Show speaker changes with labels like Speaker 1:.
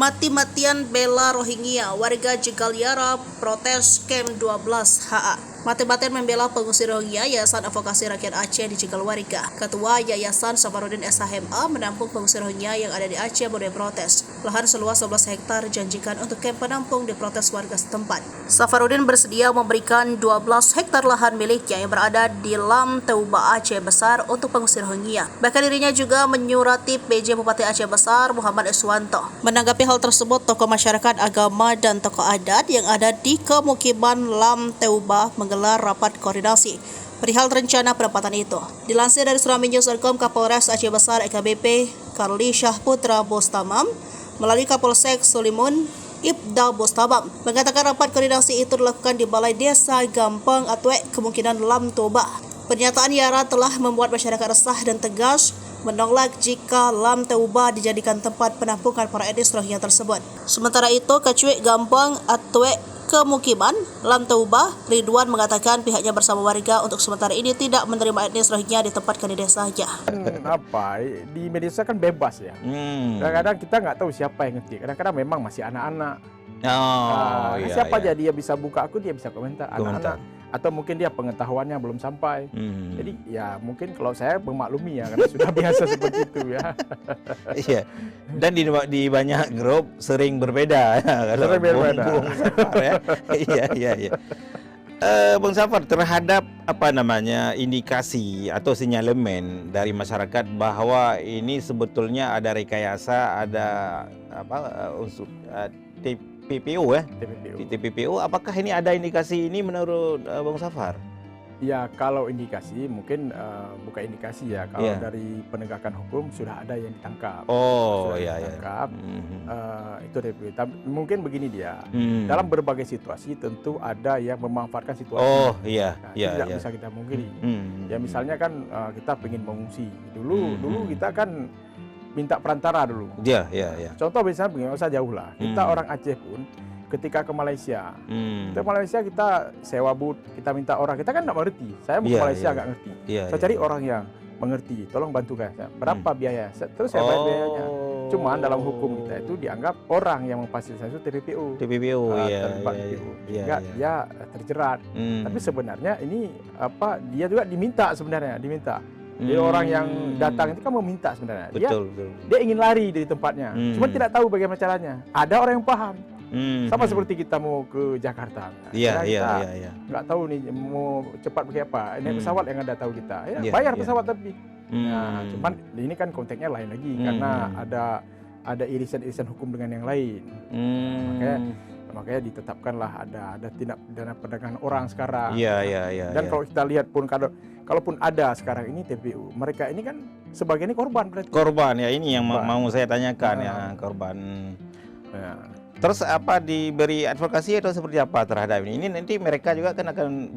Speaker 1: Mati-matian bela Rohingya, warga Jegaliara protes Kem 12 HA. Mati-matian membela pengungsi Rohingya, Yayasan Advokasi Rakyat Aceh di Jegalwarga. Ketua Yayasan Safarudin SHMA menampung pengungsi Rohingya yang ada di Aceh boleh protes. Lahan seluas 11 hektar dijanjikan untuk kem penampung diprotes warga setempat. Safarudin bersedia memberikan 12 hektar lahan miliknya yang berada di Lam Teuba Aceh Besar untuk pengungsi Rohingya. Bahkan dirinya juga menyurati PJ Bupati Aceh Besar Muhammad Iswanto. Menanggapi hal tersebut, tokoh masyarakat agama dan tokoh adat yang ada di kemukiman Lam Teuba menggelar rapat koordinasi perihal rencana penempatan itu. Dilansir dari Suraminews.com, Kapolres Aceh Besar EKBP Karli Syahputra Bostamam melalui Kapolsek Sulimun Ibda Bostamam mengatakan rapat koordinasi itu dilakukan di Balai Desa Gampang Atwek kemungkinan Lam Toba. Pernyataan Yara telah membuat masyarakat resah dan tegas menolak jika Lam Teuba dijadikan tempat penampungan para etnis Rohingya tersebut. Sementara itu, Kecuik Gampang Atwek kemukiman Lam Teuba, Ridwan mengatakan pihaknya bersama warga untuk sementara ini tidak menerima etnis Rohingya ditempatkan di desanya.
Speaker 2: Di media sosial kan bebas ya. Kadang-kadang kita nggak tahu siapa yang ngetik. Kadang-kadang memang masih anak-anak. Siapa aja dia bisa buka akun, dia bisa komentar. Anak-anak. Atau mungkin dia pengetahuannya belum sampai. Jadi ya mungkin kalau saya memaklumi ya karena sudah biasa seperti itu ya.
Speaker 3: Iya. Dan di banyak grup sering berbeda.
Speaker 2: Sering berbeda.
Speaker 3: Iya. Bang Safar, terhadap indikasi atau sinyalemen dari masyarakat bahwa ini sebetulnya ada rekayasa, ada unsur TPPO TPPO, apakah ini ada indikasi ini menurut Bang Safar?
Speaker 2: Ya, kalau indikasi mungkin bukan indikasi ya. Kalau dari penegakan hukum sudah ada yang ditangkap. Ditangkap. Itu TPPO. Mungkin begini dia. Dalam berbagai situasi tentu ada yang memanfaatkan situasi. Tidak bisa kita mungkiri. Ya misalnya kan kita pengen mengungsi. Dulu kita kan minta perantara dulu.
Speaker 3: Iya.
Speaker 2: Contoh misalnya nggak usah jauh lah. Kita orang Aceh pun ketika ke Malaysia, kita sewa boot, kita minta orang, kita kan nggak mengerti. Saya mau ke Malaysia nggak ngerti. Saya cari orang yang mengerti, tolong bantu saya. Berapa biaya? Terus saya bayar biayanya. Cuman dalam hukum kita itu dianggap orang yang memfasilitasi itu TPPO. Sehingga dia terjerat. Tapi sebenarnya ini dia juga diminta. Jadi orang yang datang itu kan meminta sebenarnya. Dia ingin lari dari tempatnya. Cuma tidak tahu bagaimana caranya. Ada orang yang paham. Sama seperti kita mau ke Jakarta. Kita nggak tahu nih mau cepat pakai apa. Ini pesawat yang Anda tahu kita. Bayar pesawat tapi. Cuman ini kan konteksnya lain lagi karena ada irisan-irisan hukum dengan yang lain. Makanya ditetapkanlah ada tindak pidana perdagangan orang sekarang. Dan kalau kita lihat pun kalaupun ada sekarang ini TPU, mereka ini kan sebagiannya korban berarti.
Speaker 3: Korban ya, ini yang mau saya tanyakan ya, korban. Terus diberi advokasi atau seperti apa terhadap ini? Ini nanti mereka juga kan akan